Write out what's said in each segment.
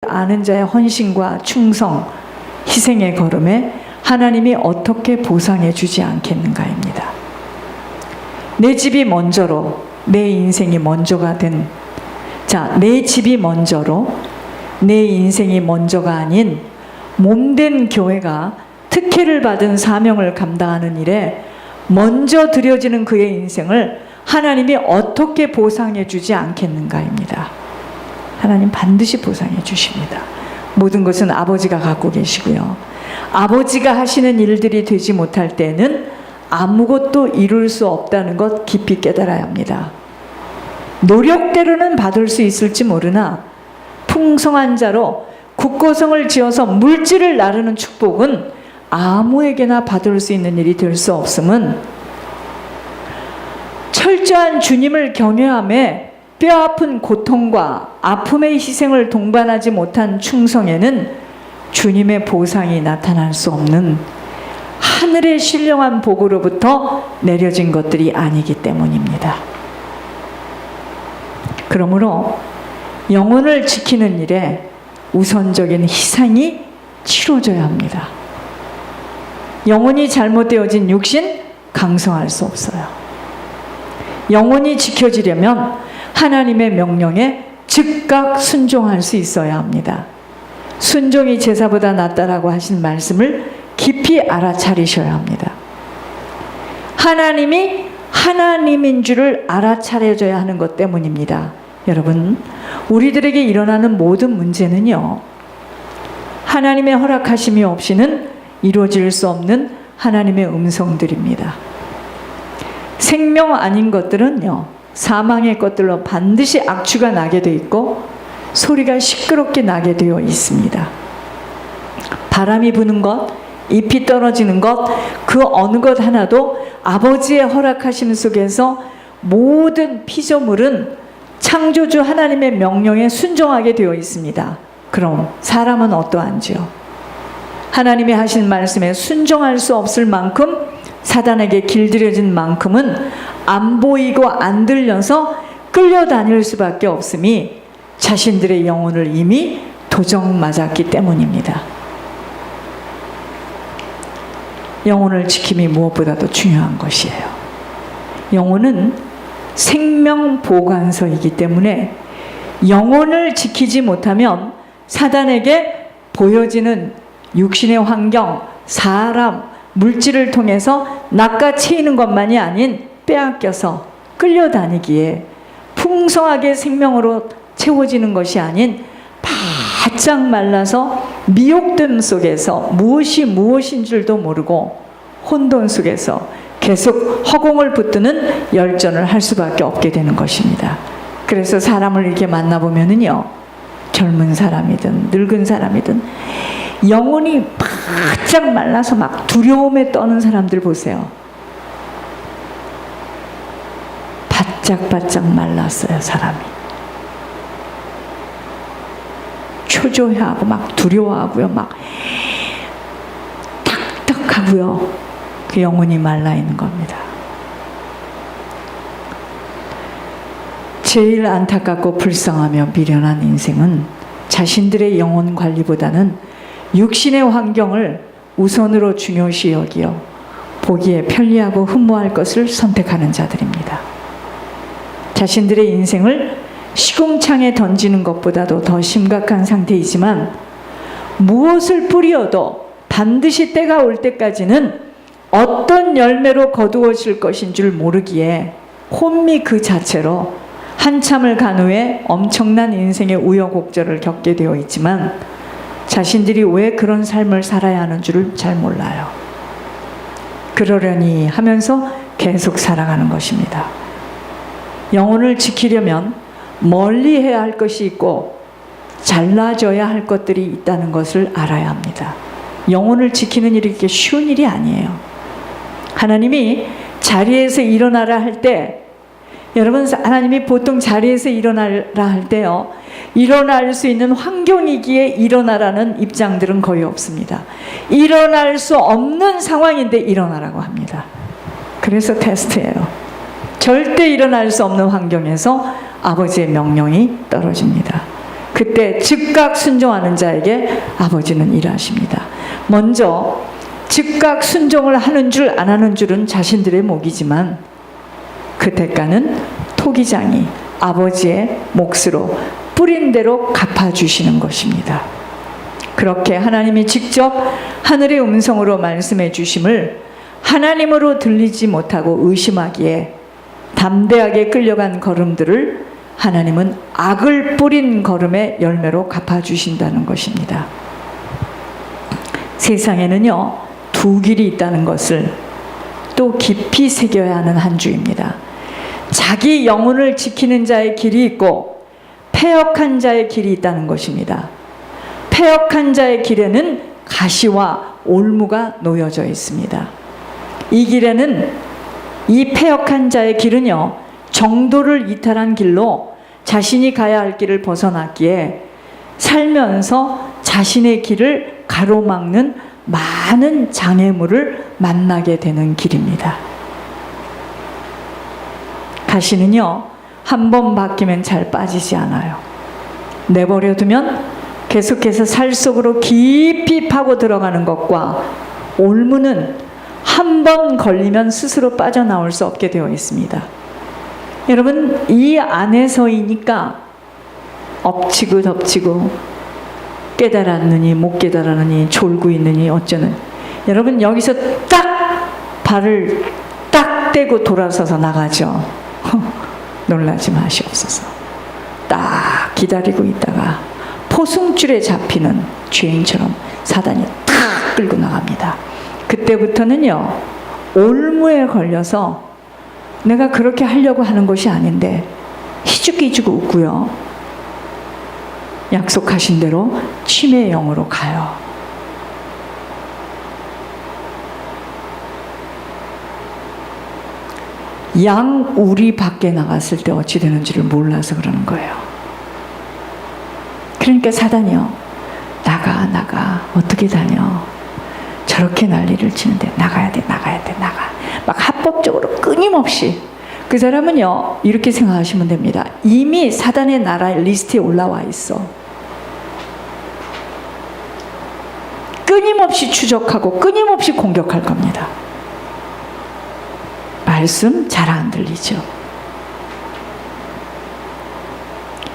아는 자의 헌신과 충성, 희생의 걸음에 하나님이 어떻게 보상해 주지 않겠는가입니다. 내 집이 먼저로 내 인생이 먼저가 된, 내 집이 먼저로 내 인생이 먼저가 아닌 몸된 교회가 특혜를 받은 사명을 감당하는 일에 먼저 드려지는 그의 인생을 하나님이 어떻게 보상해 주지 않겠는가입니다. 하나님 반드시 보상해 주십니다. 모든 것은 아버지가 갖고 계시고요. 아버지가 하시는 일들이 되지 못할 때는 아무것도 이룰 수 없다는 것 깊이 깨달아야 합니다. 노력대로는 받을 수 있을지 모르나 풍성한 자로 국고성을 지어서 물질을 나르는 축복은 아무에게나 받을 수 있는 일이 될 수 없음은 철저한 주님을 경외함에 뼈아픈 고통과 아픔의 희생을 동반하지 못한 충성에는 주님의 보상이 나타날 수 없는 하늘의 신령한 복으로부터 내려진 것들이 아니기 때문입니다. 그러므로 영혼을 지키는 일에 우선적인 희생이 치러져야 합니다. 영혼이 잘못되어진 육신 강성할 수 없어요. 영혼이 지켜지려면 하나님의 명령에 즉각 순종할 수 있어야 합니다. 순종이 제사보다 낫다라고 하신 말씀을 깊이 알아차리셔야 합니다. 하나님이 하나님인 줄을 알아차려져야 하는 것 때문입니다. 여러분, 우리들에게 일어나는 모든 문제는요, 하나님의 허락하심이 없이는 이루어질 수 없는 하나님의 음성들입니다. 생명 아닌 것들은요, 사망의 것들로 반드시 악취가 나게 되어 있고 소리가 시끄럽게 나게 되어 있습니다. 바람이 부는 것, 잎이 떨어지는 것, 그 어느 것 하나도 아버지의 허락하심 속에서 모든 피조물은 창조주 하나님의 명령에 순종하게 되어 있습니다. 그럼 사람은 어떠한지요? 하나님이 하신 말씀에 순종할 수 없을 만큼 사단에게 길들여진 만큼은 안 보이고 안 들려서 끌려다닐 수밖에 없음이 자신들의 영혼을 이미 도적 맞았기 때문입니다. 영혼을 지킴이 무엇보다도 중요한 것이에요. 영혼은 생명 보관소이기 때문에 영혼을 지키지 못하면 사단에게 보여지는 육신의 환경, 사람, 물질을 통해서 낚아채이는 것만이 아닌 빼앗겨서 끌려다니기에 풍성하게 생명으로 채워지는 것이 아닌 바짝 말라서 미혹됨 속에서 무엇이 무엇인 줄도 모르고 혼돈 속에서 계속 허공을 붙드는 열전을 할 수밖에 없게 되는 것입니다. 그래서 사람을 이렇게 만나보면은요, 젊은 사람이든 늙은 사람이든 영혼이 바짝 말라서 막 두려움에 떠는 사람들 보세요. 바짝 말랐어요, 사람이. 초조해하고 막 두려워하고요, 막 딱딱하고요. 그 영혼이 말라 있는 겁니다. 제일 안타깝고 불쌍하며 미련한 인생은 자신들의 영혼 관리보다는 육신의 환경을 우선으로 중요시 여기어 보기에 편리하고 흠모할 것을 선택하는 자들입니다. 자신들의 인생을 시궁창에 던지는 것보다도 더 심각한 상태이지만 무엇을 뿌리어도 반드시 때가 올 때까지는 어떤 열매로 거두어질 것인 줄 모르기에 혼미 그 자체로 한참을 간 후에 엄청난 인생의 우여곡절을 겪게 되어 있지만 자신들이 왜 그런 삶을 살아야 하는 줄을 잘 몰라요. 그러려니 하면서 계속 살아가는 것입니다. 영혼을 지키려면 멀리 해야 할 것이 있고 잘라져야 할 것들이 있다는 것을 알아야 합니다. 영혼을 지키는 일이 그렇게 쉬운 일이 아니에요. 하나님이 자리에서 일어나라 할 때, 여러분, 하나님이 보통 자리에서 일어나라 할 때요, 일어날 수 있는 환경이기에 일어나라는 입장들은 거의 없습니다. 일어날 수 없는 상황인데 일어나라고 합니다. 그래서 테스트예요. 절대 일어날 수 없는 환경에서 아버지의 명령이 떨어집니다. 그때 즉각 순종하는 자에게 아버지는 일하십니다. 먼저 즉각 순종을 하는 줄 안 하는 줄은 자신들의 몫이지만 그 대가는 토기장이 아버지의 몫으로 뿌린 대로 갚아주시는 것입니다. 그렇게 하나님이 직접 하늘의 음성으로 말씀해 주심을 하나님으로 들리지 못하고 의심하기에 담대하게 끌려간 걸음들을 하나님은 악을 뿌린 걸음의 열매로 갚아주신다는 것입니다. 세상에는요, 두 길이 있다는 것을 또 깊이 새겨야 하는 한 주입니다. 자기 영혼을 지키는 자의 길이 있고 패역한 자의 길이 있다는 것입니다. 패역한 자의 길에는 가시와 올무가 놓여져 있습니다. 이 길에는, 이 패역한 자의 길은요, 정도를 이탈한 길로 자신이 가야 할 길을 벗어났기에 살면서 자신의 길을 가로막는 많은 장애물을 만나게 되는 길입니다. 가시는요, 한 번 바뀌면 잘 빠지지 않아요. 내버려두면 계속해서 살 속으로 깊이 파고 들어가는 것과 올무는 한 번 걸리면 스스로 빠져나올 수 없게 되어 있습니다. 여러분, 이 안에서이니까 엎치고 덮치고 깨달았느니 못 깨달았느니 졸고 있느니 어쩌는, 여러분 여기서 딱 발을 딱 떼고 돌아서서 나가죠. 놀라지 마시옵소서. 딱 기다리고 있다가 포승줄에 잡히는 죄인처럼 사단이 탁 끌고 나갑니다. 그때부터는요, 올무에 걸려서 내가 그렇게 하려고 하는 것이 아닌데 희죽희죽 웃고요, 약속하신 대로 치매의 영으로 가요. 양 우리 밖에 나갔을 때 어찌 되는지를 몰라서 그러는 거예요. 그러니까 사단이요, 나가 어떻게 다녀, 저렇게 난리를 치는데 나가야 돼 나가. 막 합법적으로 끊임없이. 그 사람은요, 이렇게 생각하시면 됩니다. 이미 사단의 나라의 리스트에 올라와 있어. 끊임없이 추적하고 끊임없이 공격할 겁니다. 말씀 잘 안 들리죠?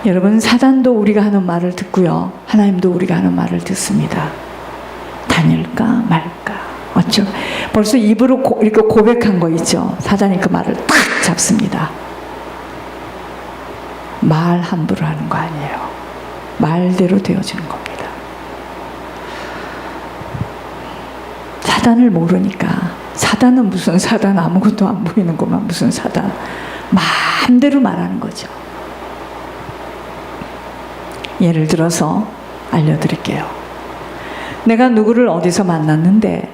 여러분, 사단도 우리가 하는 말을 듣고요, 하나님도 우리가 하는 말을 듣습니다. 다닐까 말까 어쩌. 벌써 입으로 이렇게 고백한 거 있죠. 사단이 그 말을 딱 잡습니다. 말 함부로 하는 거 아니에요. 말대로 되어지는 겁니다. 사단을 모르니까, 사단은 무슨 사단, 아무것도 안 보이는구만, 무슨 사단, 마음대로 말하는 거죠. 예를 들어서 알려드릴게요. 내가 누구를 어디서 만났는데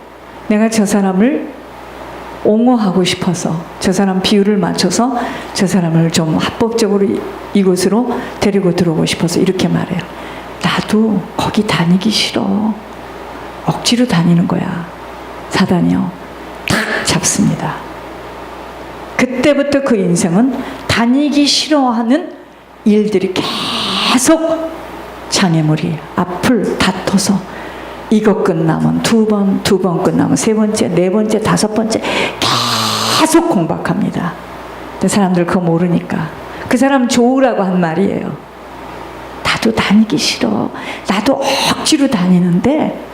내가 저 사람을 옹호하고 싶어서, 저 사람 비율을 맞춰서 저 사람을 좀 합법적으로 이곳으로 데리고 들어오고 싶어서 이렇게 말해요. 나도 거기 다니기 싫어. 억지로 다니는 거야. 사단이요, 탁 잡습니다. 그때부터 그 인생은 다니기 싫어하는 일들이 계속 장애물이 앞을 다퉈서, 이거 끝나면 두 번 끝나면 세 번째, 네 번째, 다섯 번째 계속 공박합니다. 근데 사람들 그거 모르니까 그 사람 좋으라고 한 말이에요. 나도 다니기 싫어. 나도 억지로 다니는데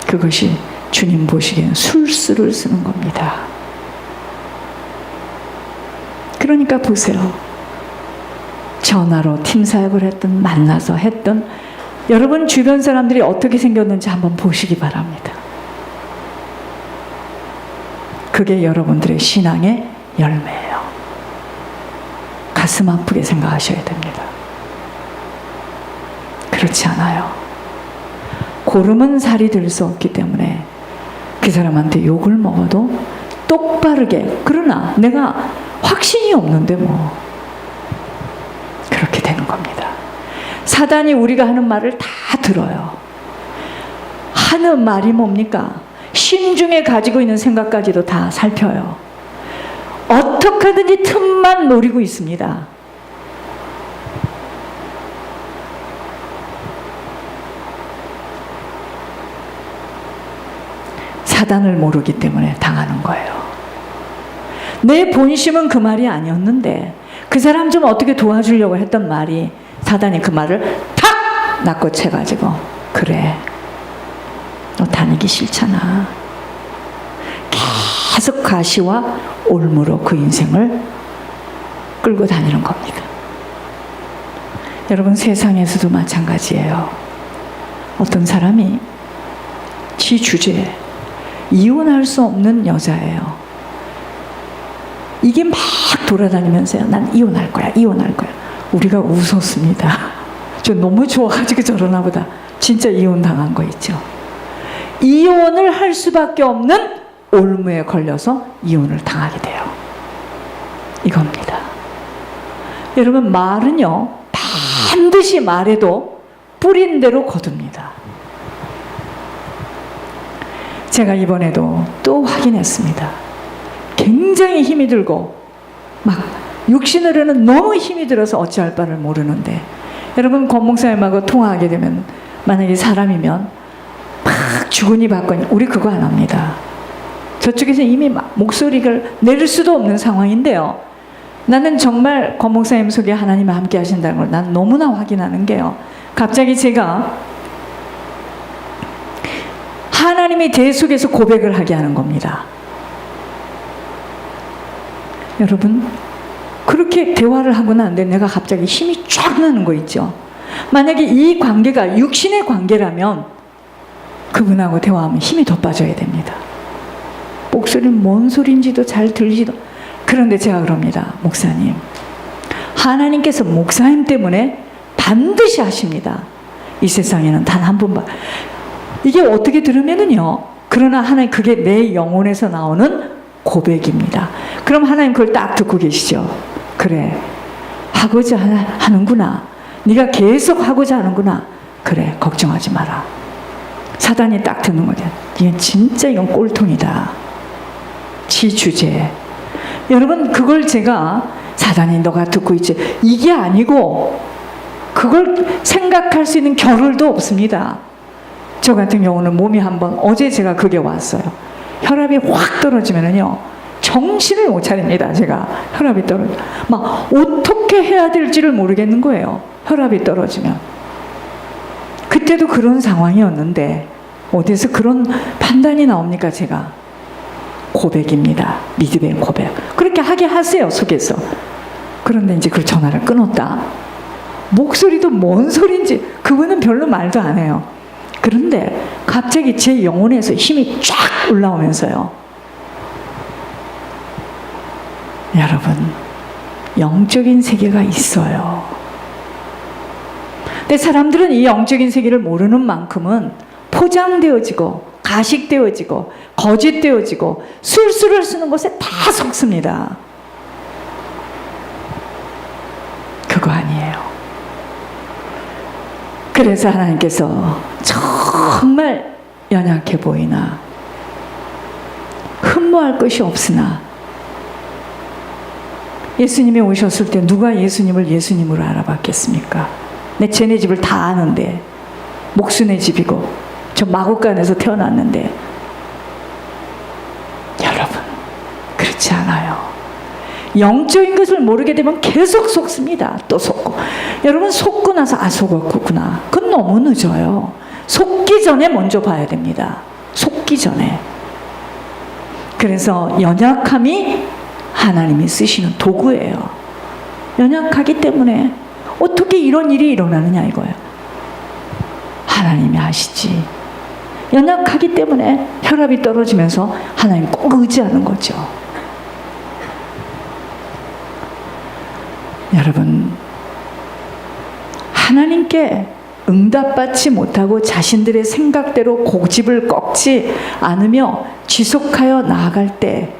그것이 주님 보시기에는 술수를 쓰는 겁니다. 그러니까 보세요. 전화로 팀 사역을 했든 만나서 했든 여러분 주변 사람들이 어떻게 생겼는지 한번 보시기 바랍니다. 그게 여러분들의 신앙의 열매예요. 가슴 아프게 생각하셔야 됩니다. 그렇지 않아요. 고름은 살이 들 수 없기 때문에 그 사람한테 욕을 먹어도 똑바르게, 그러나 내가 확신이 없는데 뭐, 그렇게 되는 겁니다. 사단이 우리가 하는 말을 다 들어요. 하는 말이 뭡니까? 심중에 가지고 있는 생각까지도 다 살펴요. 어떻게 하든지 틈만 노리고 있습니다. 사단을 모르기 때문에 당하는 거예요. 내 본심은 그 말이 아니었는데 그 사람 좀 어떻게 도와주려고 했던 말이 사단이 그 말을 탁 낚아채가지고 그래 너 다니기 싫잖아. 계속 가시와 올무로 그 인생을 끌고 다니는 겁니다. 여러분 세상에서도 마찬가지예요. 어떤 사람이 지 주제에 이혼할 수 없는 여자예요. 이게 막 돌아다니면서요. 난 이혼할 거야. 이혼할 거야. 우리가 웃었습니다. 저 너무 좋아가지고 저러나 보다. 진짜 이혼 당한 거 있죠. 이혼을 할 수밖에 없는 올무에 걸려서 이혼을 당하게 돼요. 이겁니다. 여러분 말은요. 반드시 말해도 뿌린 대로 거둡니다. 제가 이번에도 또 확인했습니다. 굉장히 힘이 들고 막 육신으로는 너무 힘이 들어서 어찌할 바를 모르는데 여러분 권목사님하고 통화하게 되면 만약에 사람이면 막 주거니 받거니 우리 그거 안 합니다. 저쪽에서 이미 막 목소리를 내릴 수도 없는 상황인데요. 나는 정말 권목사님 속에 하나님이 함께 하신다는 걸 난 너무나 확인하는 게요. 갑자기 제가 하나님의 대 속에서 고백을 하게 하는 겁니다. 여러분 그렇게 대화를 하고 나는데 내가 갑자기 힘이 쫙 나는 거 있죠. 만약에 이 관계가 육신의 관계라면 그분하고 대화하면 힘이 더 빠져야 됩니다. 목소리는 뭔 소리인지도 잘 들리지도. 그런데 제가 그럽니다. 목사님 하나님께서 목사님 때문에 반드시 하십니다. 이 세상에는 단 한 번만. 이게 어떻게 들으면은요. 그러나 하나님 그게 내 영혼에서 나오는 고백입니다. 그럼 하나님 그걸 딱 듣고 계시죠. 그래 하고자 하는구나. 네가 계속 하고자 하는구나. 그래 걱정하지 마라. 사단이 딱 듣는 거죠. 이건 진짜 이건 꼴통이다. 지 주제. 여러분 그걸 제가 사단이 너가 듣고 있지 이게 아니고 그걸 생각할 수 있는 겨를도 없습니다. 저 같은 경우는 몸이 한번 어제 제가 그게 왔어요. 혈압이 확 떨어지면은요 정신을 못 차립니다. 제가 혈압이 떨어져 막 어떻게 해야 될지를 모르겠는 거예요. 혈압이 떨어지면. 그때도 그런 상황이었는데 어디서 그런 판단이 나옵니까? 제가 고백입니다. 믿음의 고백. 그렇게 하게 하세요 속에서. 그런데 이제 그 전화를 끊었다. 목소리도 뭔 소리인지 그분은 별로 말도 안 해요. 그런데 갑자기 제 영혼에서 힘이 쫙 올라오면서요. 여러분 영적인 세계가 있어요. 근데 사람들은 이 영적인 세계를 모르는 만큼은 포장되어지고 가식되어지고 거짓되어지고 술수를 쓰는 것에 다 속습니다. 그거 아니에요. 그래서 하나님께서 정말 연약해 보이나 흠모할 것이 없으나 예수님이 오셨을 때 누가 예수님을 예수님으로 알아봤겠습니까? 쟤네 집을 다 아는데 목수네 집이고 저 마곡간에서 태어났는데 여러분 그렇지 않아요. 영적인 것을 모르게 되면 계속 속습니다. 또 속고 여러분 속고 나서 속았구나. 그건 너무 늦어요. 속기 전에 먼저 봐야 됩니다. 속기 전에. 그래서 연약함이 하나님이 쓰시는 도구예요. 연약하기 때문에 어떻게 이런 일이 일어나느냐 이거예요. 하나님이 하시지. 연약하기 때문에 혈압이 떨어지면서 하나님 꼭 의지하는 거죠. 여러분 하나님께 응답받지 못하고 자신들의 생각대로 고집을 꺾지 않으며 지속하여 나아갈 때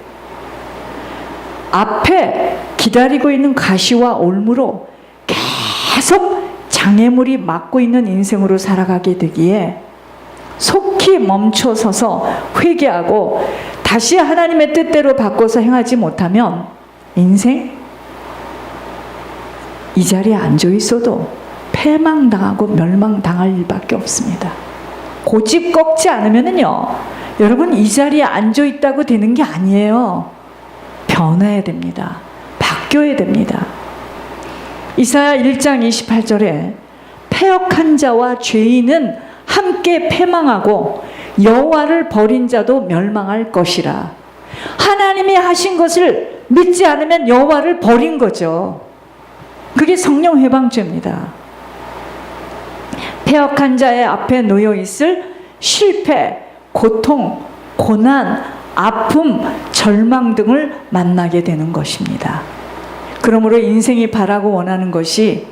앞에 기다리고 있는 가시와 올무로 계속 장애물이 막고 있는 인생으로 살아가게 되기에 속히 멈춰서서 회개하고 다시 하나님의 뜻대로 바꿔서 행하지 못하면 인생 이 자리에 앉아 있어도 패망당하고 멸망당할 일밖에 없습니다. 고집 꺾지 않으면은요, 여러분 이 자리에 앉아 있다고 되는 게 아니에요. 변해야 됩니다. 바뀌어야 됩니다. 이사야 1장 28절에 패역한 자와 죄인은 함께 패망하고 여호와를 버린 자도 멸망할 것이라. 하나님이 하신 것을 믿지 않으면 여호와를 버린 거죠. 그게 성령 회방죄입니다. 패역한 자의 앞에 놓여 있을 실패, 고통, 고난, 아픔, 절망 등을 만나게 되는 것입니다. 그러므로 인생이 바라고 원하는 것이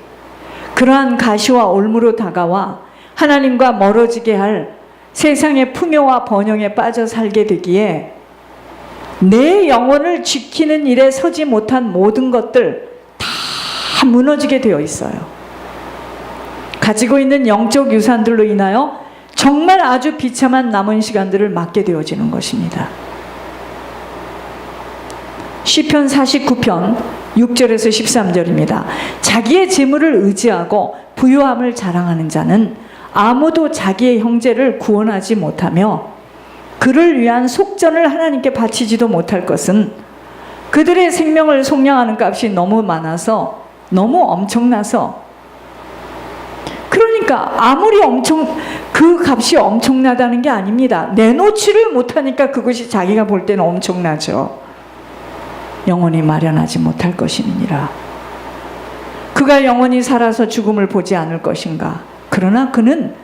그러한 가시와 올무로 다가와 하나님과 멀어지게 할 세상의 풍요와 번영에 빠져 살게 되기에 내 영혼을 지키는 일에 서지 못한 모든 것들 다 무너지게 되어 있어요. 가지고 있는 영적 유산들로 인하여 정말 아주 비참한 남은 시간들을 맞게 되어지는 것입니다. 시편 49편 6절에서 13절입니다. 자기의 재물을 의지하고 부유함을 자랑하는 자는 아무도 자기의 형제를 구원하지 못하며 그를 위한 속전을 하나님께 바치지도 못할 것은 그들의 생명을 속량하는 값이 너무 많아서 너무 엄청나서, 그러니까 아무리 그 값이 엄청나다는 게 아닙니다. 내놓지를 못하니까 그것이 자기가 볼 때는 엄청나죠. 영원히 마련하지 못할 것임이니라. 그가 영원히 살아서 죽음을 보지 않을 것인가. 그러나 그는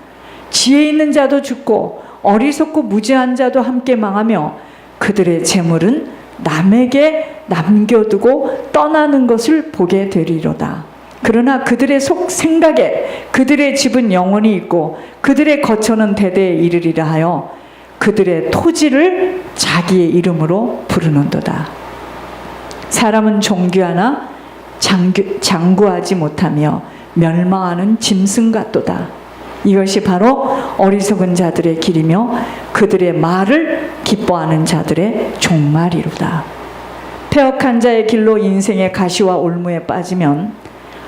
지혜 있는 자도 죽고 어리석고 무지한 자도 함께 망하며 그들의 재물은 남에게 남겨두고 떠나는 것을 보게 되리로다. 그러나 그들의 생각에 그들의 집은 영원히 있고 그들의 거처는 대대에 이르리라 하여 그들의 토지를 자기의 이름으로 부르는도다. 사람은 존귀하나 장구하지 못하며 멸망하는 짐승 같도다. 이것이 바로 어리석은 자들의 길이며 그들의 말을 기뻐하는 자들의 종말이로다. 패역한 자의 길로 인생의 가시와 올무에 빠지면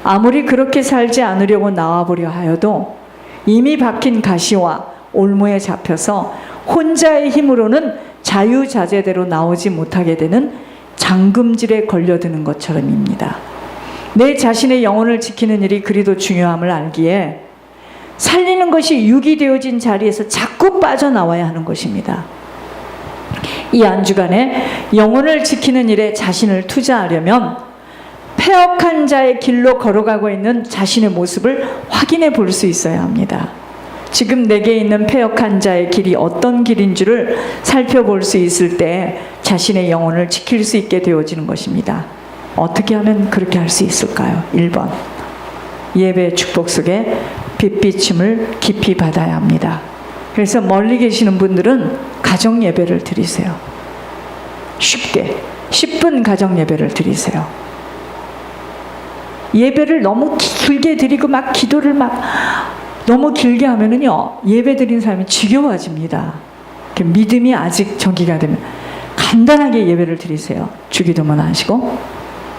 아무리 그렇게 살지 않으려고 나와보려 하여도 이미 박힌 가시와 올무에 잡혀서 혼자의 힘으로는 자유자재대로 나오지 못하게 되는 잠금질에 걸려드는 것처럼입니다. 내 자신의 영혼을 지키는 일이 그리도 중요함을 알기에 살리는 것이 육이 되어진 자리에서 자꾸 빠져나와야 하는 것입니다. 이 한 주간에 영혼을 지키는 일에 자신을 투자하려면 패역한 자의 길로 걸어가고 있는 자신의 모습을 확인해 볼 수 있어야 합니다. 지금 내게 있는 패역한 자의 길이 어떤 길인 줄을 살펴볼 수 있을 때 자신의 영혼을 지킬 수 있게 되어지는 것입니다. 어떻게 하면 그렇게 할 수 있을까요? 1번, 예배 축복 속에 빛비침을 깊이 받아야 합니다. 그래서 멀리 계시는 분들은 가정 예배를 드리세요. 쉽게 10분 가정 예배를 드리세요. 예배를 너무 길게 드리고 막 기도를 막 너무 길게 하면은요, 예배 드린 사람이 지겨워집니다. 믿음이 아직 저기가 되면 간단하게 예배를 드리세요. 주기도문 하시고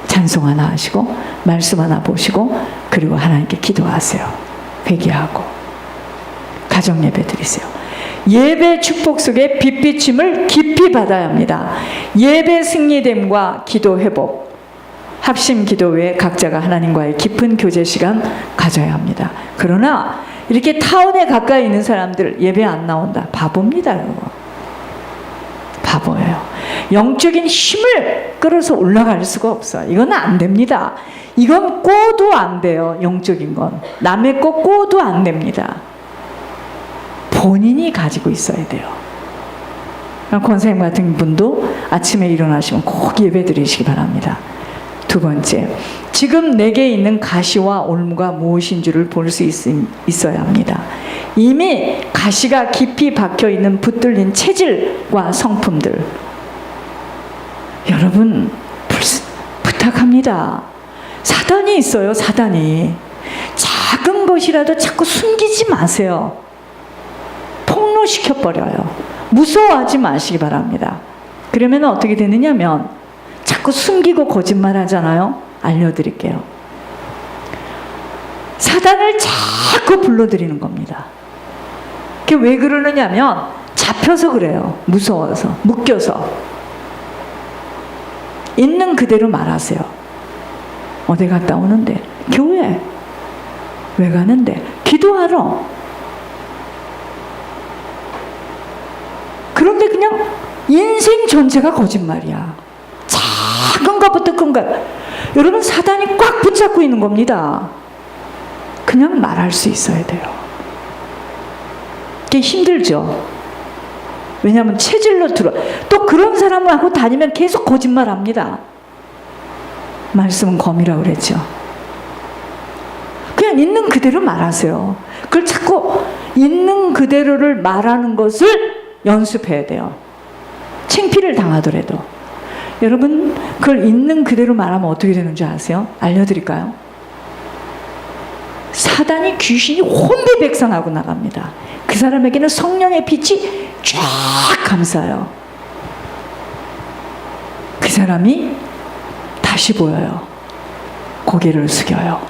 찬송 하나 하시고 말씀 하나 보시고 그리고 하나님께 기도하세요. 회개하고 가정 예배 드리세요. 예배 축복 속에 빛비침을 깊이 받아야 합니다. 예배 승리됨과 기도 회복, 합심 기도 외에 각자가 하나님과의 깊은 교제 시간 가져야 합니다. 그러나 이렇게 타운에 가까이 있는 사람들 예배 안 나온다. 바보입니다. 그거. 바보예요. 영적인 힘을 끌어서 올라갈 수가 없어요. 이건 안 됩니다. 이건 꿔도 안 돼요. 영적인 건. 남의 거 꿔도 안 됩니다. 본인이 가지고 있어야 돼요. 권사님 같은 분도 아침에 일어나시면 꼭 예배 드리시기 바랍니다. 두 번째, 지금 내게 있는 가시와 올무가 무엇인 줄을 볼 수 있어야 합니다. 이미 가시가 깊이 박혀있는 붙들린 체질과 성품들, 여러분 부탁합니다. 사단이 있어요. 사단이. 작은 것이라도 자꾸 숨기지 마세요. 폭로시켜버려요. 무서워하지 마시기 바랍니다. 그러면 어떻게 되느냐면 자꾸 숨기고 거짓말 하잖아요. 알려드릴게요. 사단을 자꾸 불러들이는 겁니다. 그게 왜 그러느냐면 잡혀서 그래요. 무서워서, 묶여서. 있는 그대로 말하세요. 어디 갔다 오는데? 교회. 왜 가는데? 기도하러. 그런데 그냥 인생 전체가 거짓말이야. 작은 것부터 큰 것. 여러분, 사단이 꽉 붙잡고 있는 겁니다. 그냥 말할 수 있어야 돼요. 그게 힘들죠. 왜냐하면 체질로 들어. 또 그런 사람하고 다니면 계속 거짓말합니다. 말씀은 검이라고 그랬죠. 그냥 있는 그대로 말하세요. 그걸 자꾸 있는 그대로를 말하는 것을 연습해야 돼요. 창피를 당하더라도. 여러분, 그걸 있는 그대로 말하면 어떻게 되는 줄 아세요? 알려드릴까요? 사단이, 귀신이 혼비백산하고 나갑니다. 그 사람에게는 성령의 빛이 쫙 감싸요. 그 사람이 다시 보여요. 고개를 숙여요.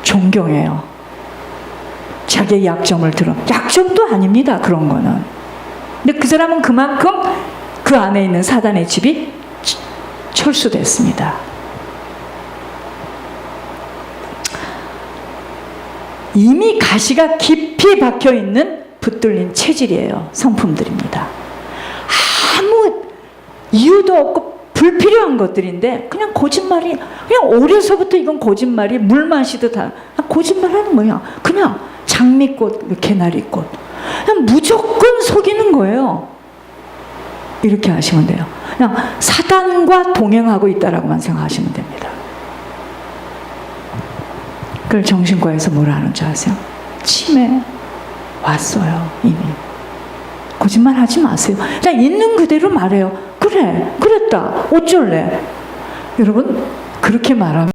존경해요. 자기의 약점을 들어. 약점도 아닙니다. 그런 거는. 근데 그 사람은 그만큼 그 안에 있는 사단의 집이 철수됐습니다. 이미 가시가 깊이 박혀있는 붙들린 체질이에요. 성품들입니다. 아무 이유도 없고 불필요한 것들인데 그냥 거짓말이, 그냥 어려서부터 이건 거짓말이 물 마시듯 거짓말하는 거야. 그냥 장미꽃, 개나리꽃, 그냥 무조건 속이는 거예요. 이렇게 하시면 돼요. 그냥 사단과 동행하고 있다라고만 생각하시면 됩니다. 그걸 정신과에서 뭐라 하는 줄 아세요? 치매 왔어요. 이미. 거짓말 하지 마세요. 그냥 있는 그대로 말해요. 그래, 그랬다. 어쩔래? 여러분, 그렇게 말하면